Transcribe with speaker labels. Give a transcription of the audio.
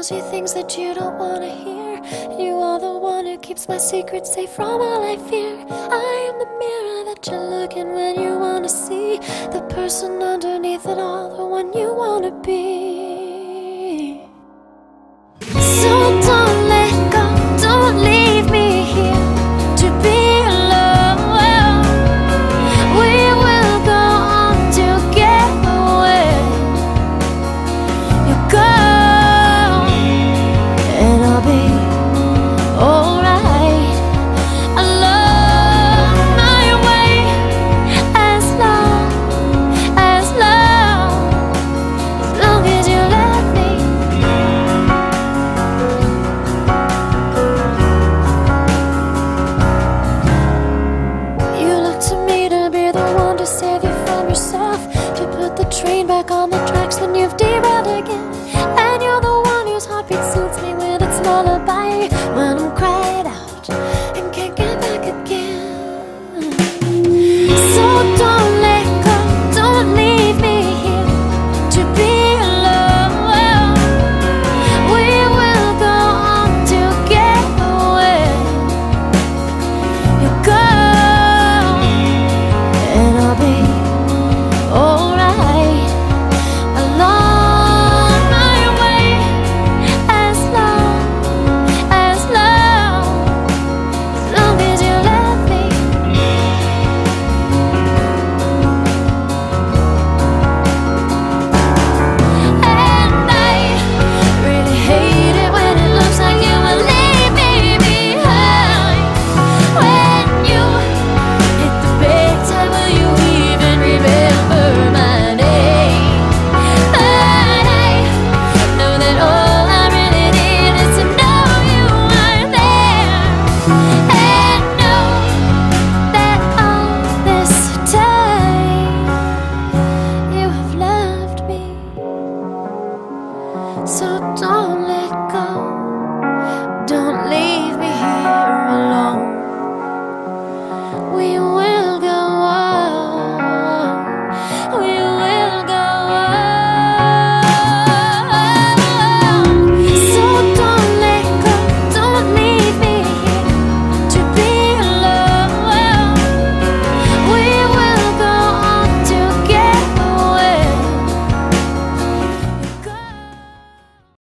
Speaker 1: tells you things that you don't wanna hear. You are the one who keeps my secrets safe from all I fear. I am the mirror that you're looking when you wanna see, the person underneath it all, the one you wanna be. So don't let go, don't leave me here to be alone. We will go on together when you go, and I'll be alright. Along my way, as long as you let me. You look to me to be the one to save you from yourself, to put the train back on the